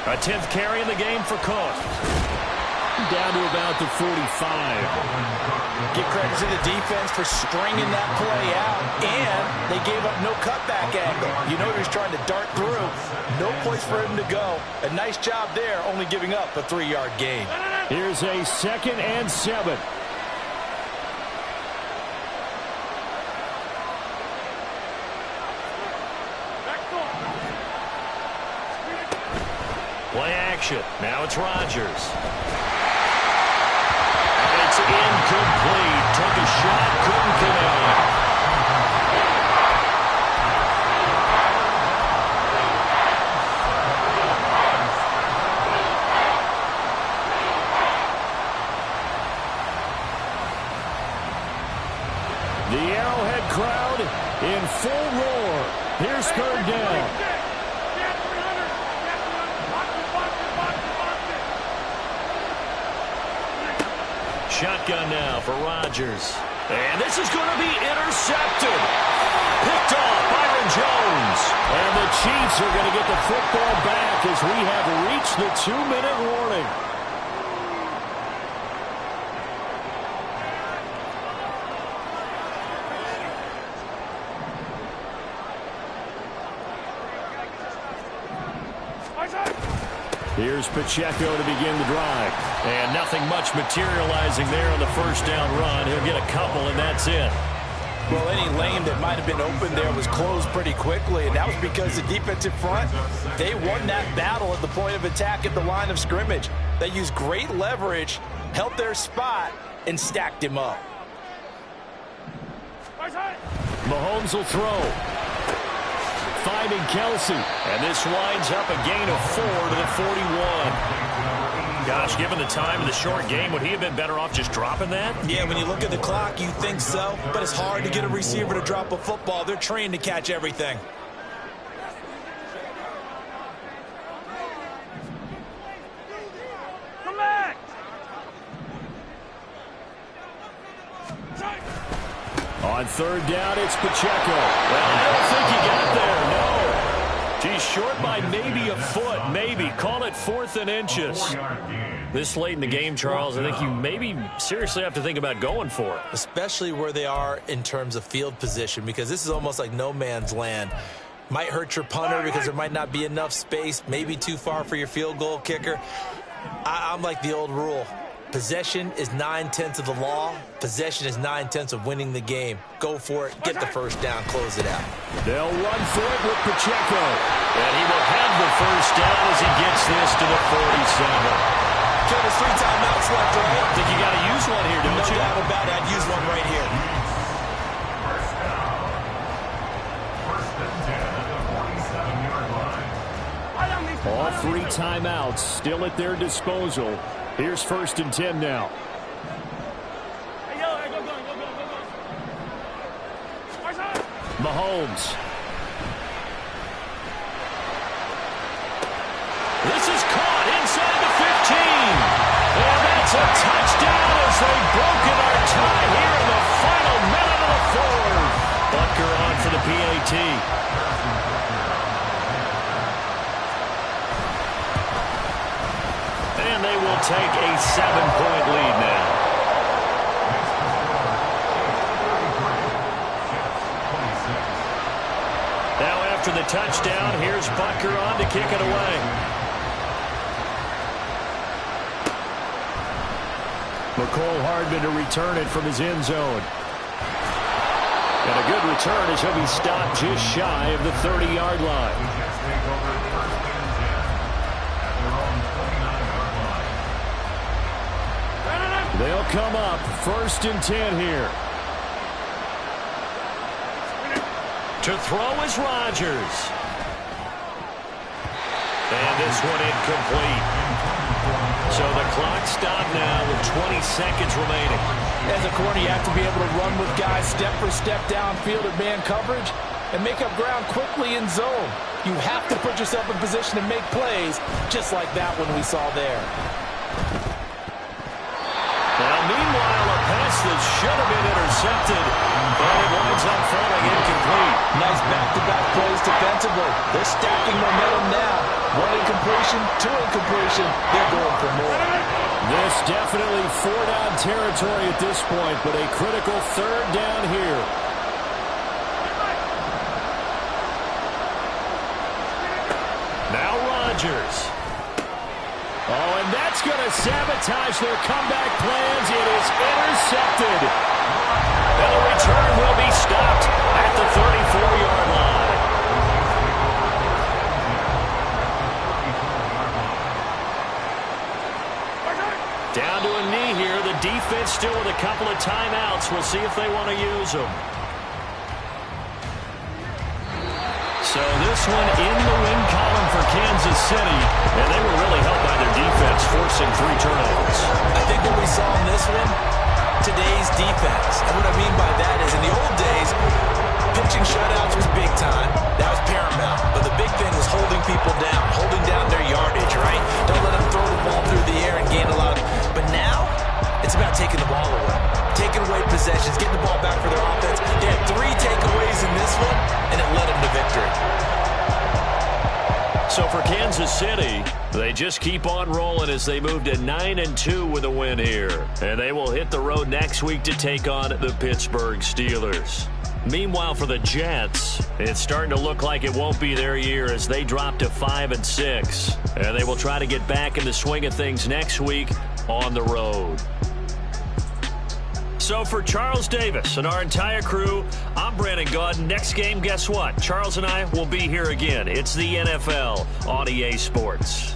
A 10th carry in the game for Cook. Down to about the 45. Give credit to the defense for stringing that play out, and they gave up no cutback angle. You know he was trying to dart through. No place for him to go. A nice job there, only giving up a 3-yard gain. Here's a 2nd and 7. Play action. Now it's Rodgers. And it's incomplete. Took a shot, couldn't connect. The Arrowhead crowd in full roar. Here's 3rd down. Shotgun now for Rodgers. And this is going to be intercepted. Picked off Byron Jones. And the Chiefs are going to get the football back as we have reached the 2-minute warning. Here's Pacheco to begin the drive. And nothing much materializing there on the first down run. He'll get a couple, and that's it. Well, any lane that might have been open there was closed pretty quickly, and that was because the defensive front, they won that battle at the point of attack at the line of scrimmage. They used great leverage, held their spot, and stacked him up. Mahomes will throw. Finding Kelsey. And this winds up a gain of 4 to the 41. Gosh, given the time of the short game, would he have been better off just dropping that? Yeah, when you look at the clock, you think so. But it's hard to get a receiver to drop a football. They're trained to catch everything. Come back! On 3rd down, it's Pacheco. Well, I don't think he got there, no. by maybe a foot, maybe. Call it 4th and inches. 4-yard gain. This late in the game, Charles, I think you maybe seriously have to think about going for it. Especially where they are in terms of field position, because this is almost like no man's land. Might hurt your punter because there might not be enough space, maybe too far for your field goal kicker. I'm like the old rule. Possession is 9/10 of the law. Possession is 9/10 of winning the game. Go for it. Get the first down. Close it out. They'll run for it with Pacheco. And he will have the first down as he gets this to the 47. Ken, there's 3 timeouts left, right? I think you got to use one here, don't No you? doubt about it. I'd use one right here. First down. First and 10 at the 47-yard line. All 3 timeouts still at their disposal. Here's 1st and 10 now. Hey, yo, hey, go. Marshall! Mahomes. This is caught inside the 15. And that's a touchdown as they've broken our tie here in the final minute of the 4th. Butker on for the PAT. And they will take a 7-point lead now. Now after the touchdown, here's Butker on to kick it away. McCole Hardman to return it from his end zone. And a good return as he'll be stopped just shy of the 30-yard line. Jets take over first and 10 at their own 29-yard line. They'll come up 1st and 10 here. To throw is Rodgers. And this one incomplete. So the clock stopped now with 20 seconds remaining. As a corner, you have to be able to run with guys step for step downfield at man coverage and make up ground quickly in zone. You have to put yourself in position to make plays, just like that one we saw there. Now, meanwhile, a pass that should have been intercepted, but it winds up falling incomplete. Nice back-to-back plays defensively. They're stacking momentum now. 1 incompletion, 2 incompletion. They're going for more. This definitely 4-down territory at this point, but a critical 3rd down here. Now Rodgers. Oh, and that's going to sabotage their comeback plans. It is intercepted. And the return will be stopped at the 34-yard line. Down to a knee here. The defense still with a couple of timeouts. We'll see if they want to use them. So this one in the win column for Kansas City. And they were really helped by their defense, forcing 3 turnovers. I think what we saw in this one, today's defense. And what I mean by that is in the old days, pitching shutouts was big time. That was paramount. But the big thing was holding people down, holding down their yardage, right? Don't let them throw the ball through the air and gain a lot. But now, it's about taking the ball away. Taking away possessions, getting the ball back for their offense. They had 3 takeaways in this one, and it led them to victory. So for Kansas City, they just keep on rolling as they move to 9-2 with a win here. And they will hit the road next week to take on the Pittsburgh Steelers. Meanwhile, for the Jets, it's starting to look like it won't be their year as they drop to 5-6. And they will try to get back in the swing of things next week on the road. So for Charles Davis and our entire crew, I'm Brandon Gaudin. Next game, guess what? Charles and I will be here again. It's the NFL on EA Sports.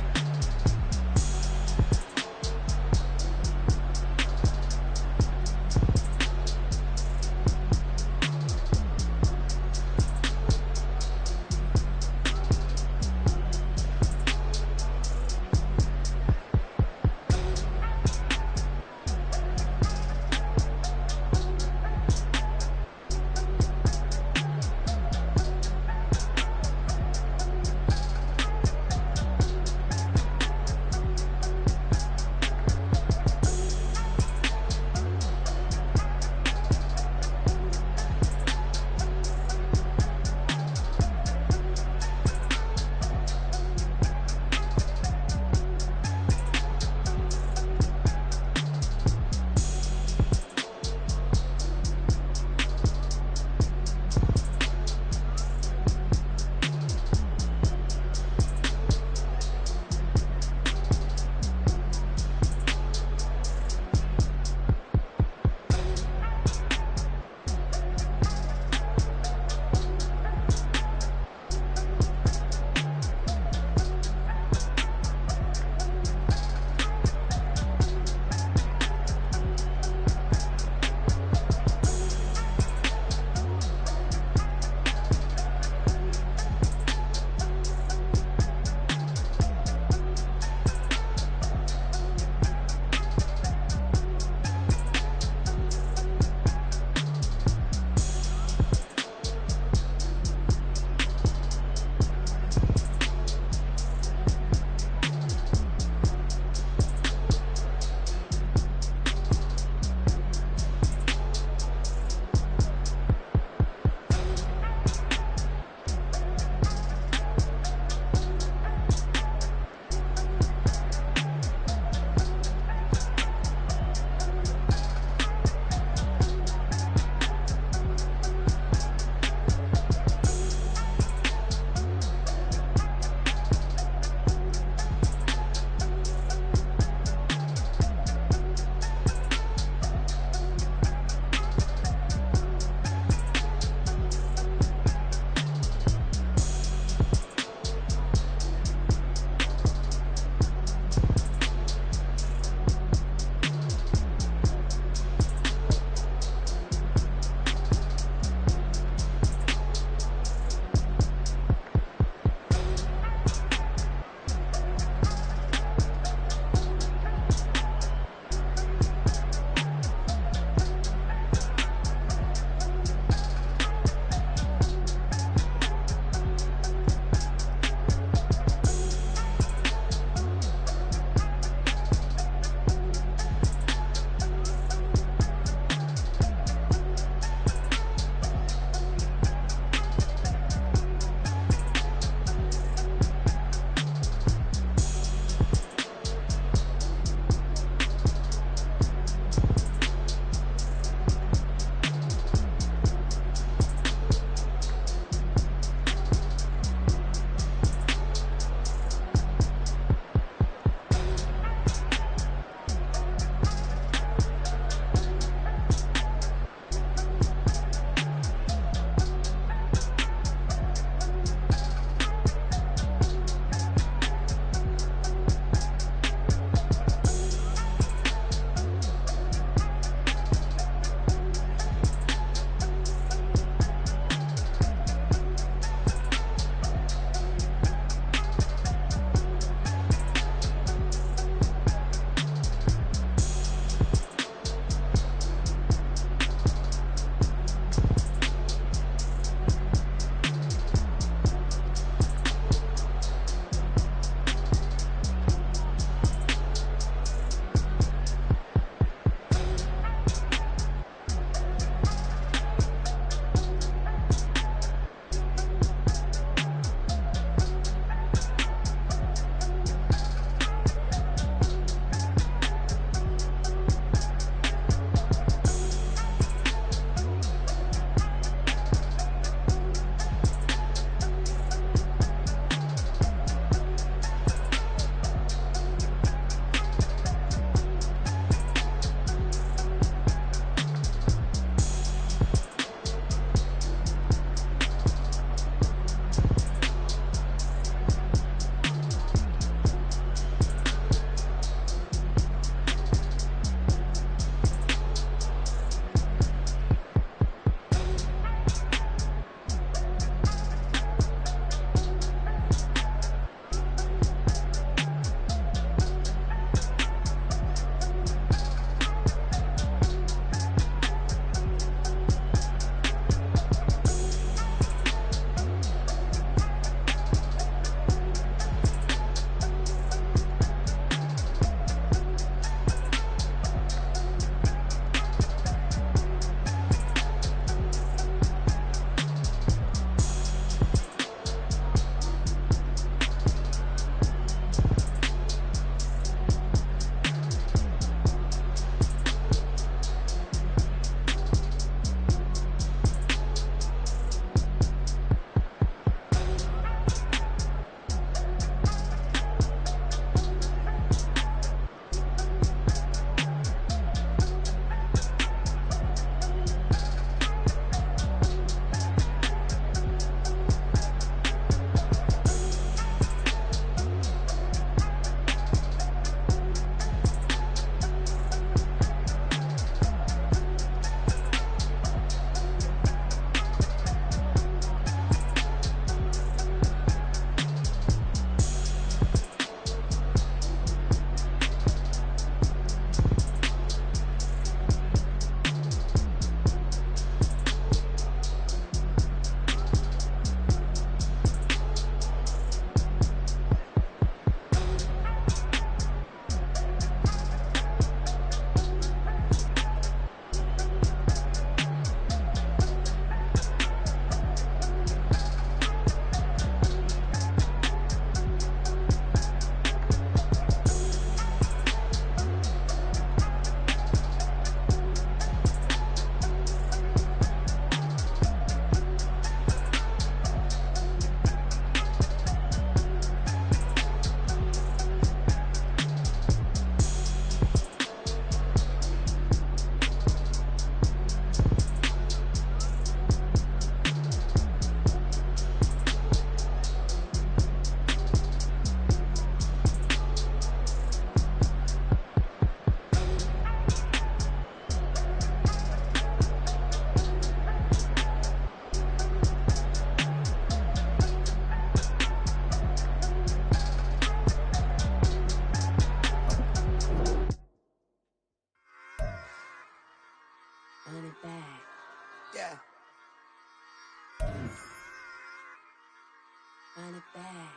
back.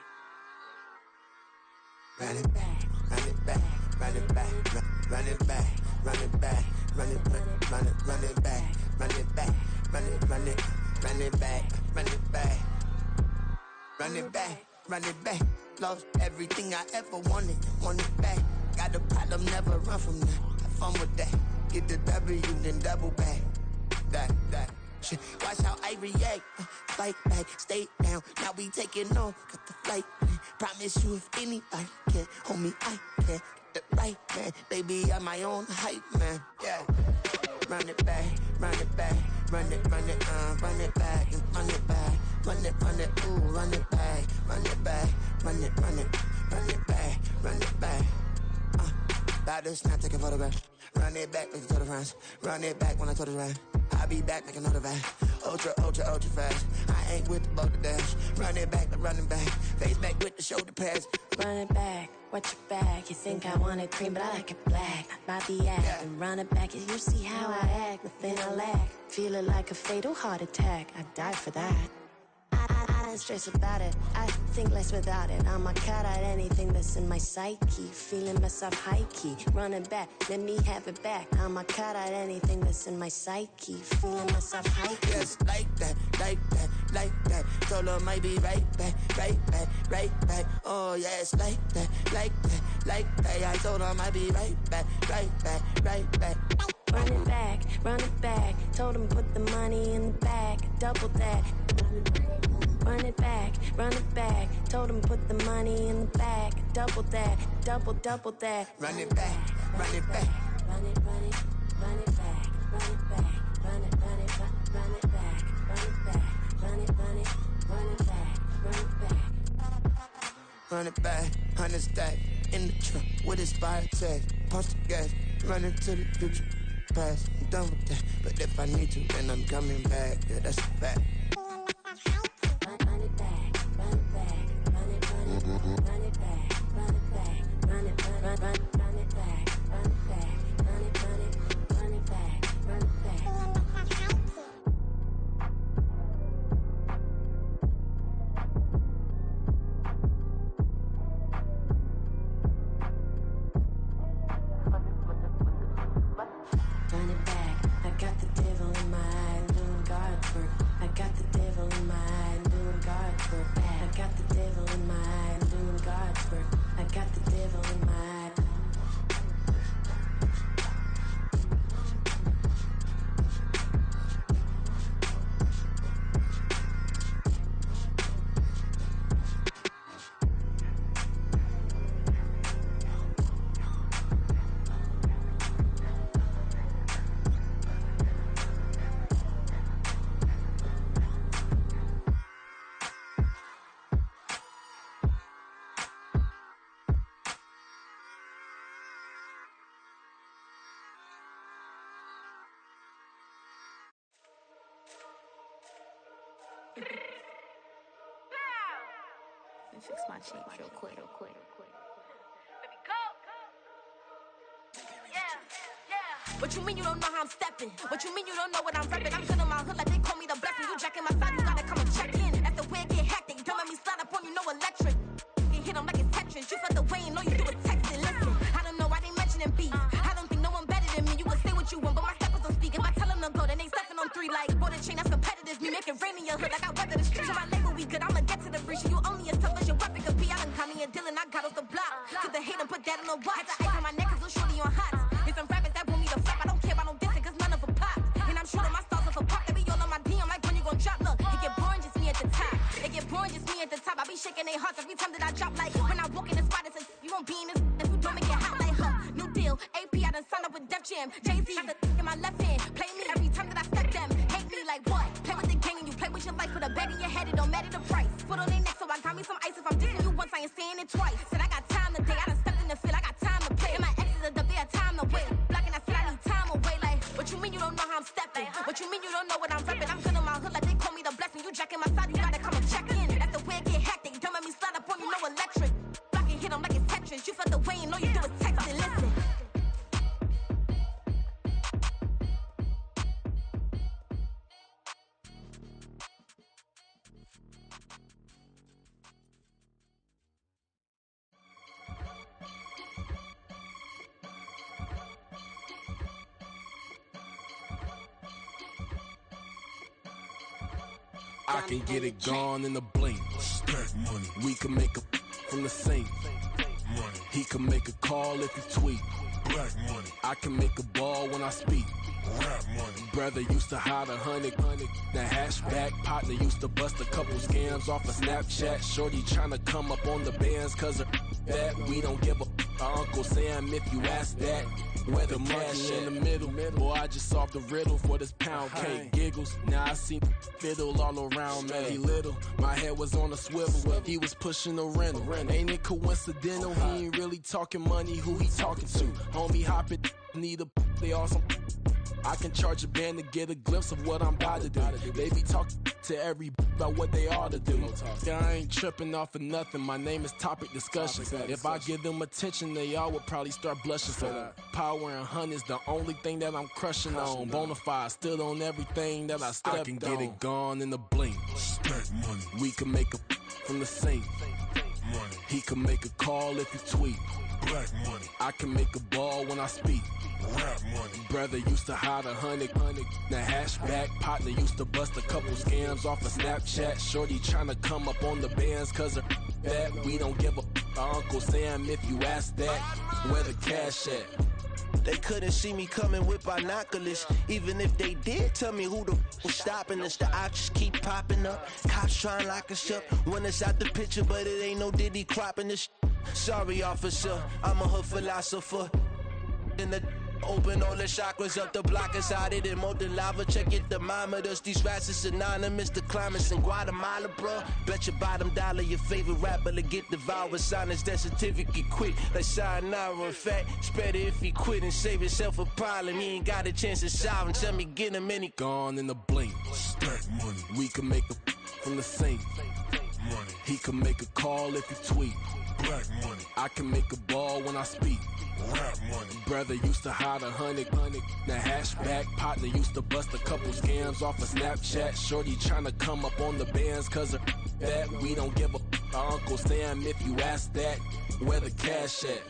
Run it back, run it back, run it back, run it back, run it back, run it back, run it back, run it back, run it back, run it back, run it back, run it back. Lost everything I ever wanted it back. Got a problem, never run from that. Have fun with that. Get the W, then double back. That. Shit. Watch how I react. Fight back, stay down. Now we taking off. Got the flight plan. Promise you if anybody can, homie, I can. Get the right man. Baby, I'm my own hype man. Yeah. Run it back, run it back, run it back, and run it back, run it, ooh, run it back, run it back, run it back, run it back. About to snap, take a photograph. Run it back, make it to the friends. Run it back when I told it right. I'll be back, make another back. Ultra fast. I ain't with the boat to dash. Run it back, but running back. Face back with the shoulder pads. Run it back, watch your back. You think I want it cream, but I like it black. My the act and run it back. You see how I act, nothing I lack. Feel it like a fatal heart attack. I die for that. I don't stress about it. I think less without it. I'ma cut out anything that's in my psyche. Feeling myself high key. Running back, let me have it back. I'ma cut out anything that's in my psyche. Feeling myself high key. Yes, like that. Told her might be right back. Oh, yes, like that. I told her might be right back. Run it back. Told him put the money in the bag. Double that. Run it back. Told him put the money in the bag. Double that. Double that. Run it back. Run it back. Run it back. Run it back. Run it back. Run it back. Run it back. Run it back, 100 stack in the trunk with his fire tag. Punch the gas, running to the future. Past, I'm done with that. But if I need to, then I'm coming back. Yeah, that's a fact. Run it back. Run it back. Run it back. Run it back. Run it back. Run it back. Run it back. Run it back. Run it back. Run it back. Run it back. I got the devil in my eye, doing guard work. I got the devil in my eye, doing guard work. I got the devil in my eye, doing guard work. I got the devil in my eye. Let me fix my cheek real quick. Baby, go. Yeah. What you mean you don't know how I'm stepping? What you mean you don't know what I'm repping? I'm good in my hood like they call me the blessing. You jacking my side, you gotta come and check in. That's the way it get hectic. Don't let me slide up on you, no electric. You hit them like it's Tetris. You felt the way and know you do it texting. Listen, I don't know why they mentioning beef. I don't think no one better than me. You can say what you want, but my steppers don't speak. If I tell them to go, then they stepping on 3 like border chain. That's competitive. Me make it rain in your hood like I weather the street. So my label we good. I'ma get to the breach. You only as tough as your weapon could be. I done Connie and Dylan. I got off the block. Cause the hate and put that on the watch. The ice on my neck is little shorty on hot. It's some rappers that want me to flop. I don't care about no dissing cause none of them pop. And I'm shooting my stars off a pop. They be all on my DM like when you gon' drop. Look, it get boring just me at the top. It get boring just me at the top. I be shaking their hearts every time that I drop. Like when I walk in the spot, it's a you won't be in this if you don't make it hot like her. New deal, AP, I done signed up with Def Jam. Jay-Z, got the in my left hand. Play me every time that I step them. Hate me like what? Play with the gang and you play with your life. With a bag in your head, it don't matter the price. Put on their neck, so I got me some ice. If I'm dissing you once, I ain't saying it twice. Said I got time today, I done stepped in the field, I got time to play. And my exes are up, they had time to wait. Blocking, I said I need time away. Like, what you mean you don't know how I'm stepping? What you mean you don't know what I'm repping? I'm good in my hood like they call me the blessing. You jacking my side, you gotta come and check in. That's the way it get hectic. Don't let me slide up on you, no electric. Blocking, hit them like it's Tetris. You felt the way and know you do is texting. Listen. I can get it gone in a blink. Stack money. We can make a from the sink. Money. He can make a call if he tweet. Black money. I can make a ball when I speak. Rap money. Brother used to hide 100. The hashback partner used to bust a couple scams off of Snapchat. Shorty tryna come up on the bands cause of that. We don't give a Uncle Sam if you ask that. Where the cash in the middle. Boy, I just solved the riddle for this pound cake. Giggles, now I see fiddle all around me. Little, my head was on a swivel. He was pushing the rental. Ain't it coincidental? He ain't really talking money. Who he talking to? Homie hopping, need a they awesome. I can charge a band to get a glimpse of what I'm about to do. They be talking to every about what they ought to do. Yeah, I ain't tripping off of nothing. My name is Topic Discussion. If I give them attention, they all would probably start blushing. So power and hunt is the only thing that I'm crushing on. Bonafide, stood on everything that I stepped on. I can get it gone in a blink. Stack money. We can make a from the sink. Money. He can make a call if he tweet. Black money. I can make a ball when I speak. Rap money. Brother used to hide 100. The hashback partner used to bust a couple scams off of Snapchat. Shorty tryna come up on the bands cause of that. We don't give a Uncle Sam if you ask that. Where the cash at? They couldn't see me coming with binoculars. Even if they did, tell me who the was stopping us. The options keep popping up. Cops trying to lock us up. When it's out the picture, but it ain't no Diddy cropping this. Sorry, officer, I'm a hood philosopher. In the open all the chakras up the block inside it and molten lava. Check your thermometers. These rats is synonymous to climates in Guatemala, bro. Bet your bottom dollar your favorite rapper to get devoured. Sign his death certificate quick. Like sayonara. In fact, it's better if he quit and save himself a problem. He ain't got a chance to solve him. Tell me get him any gone in a blink. Stack money. We can make a from the sink. Money. He can make a call if he tweet. Black money. I can make a ball when I speak. Rap money. Brother used to hide 100. The hashback partner used to bust a couple scams off of Snapchat. Shorty tryna come up on the bands cause of that. We don't give a Uncle Sam if you ask that. Where the cash at?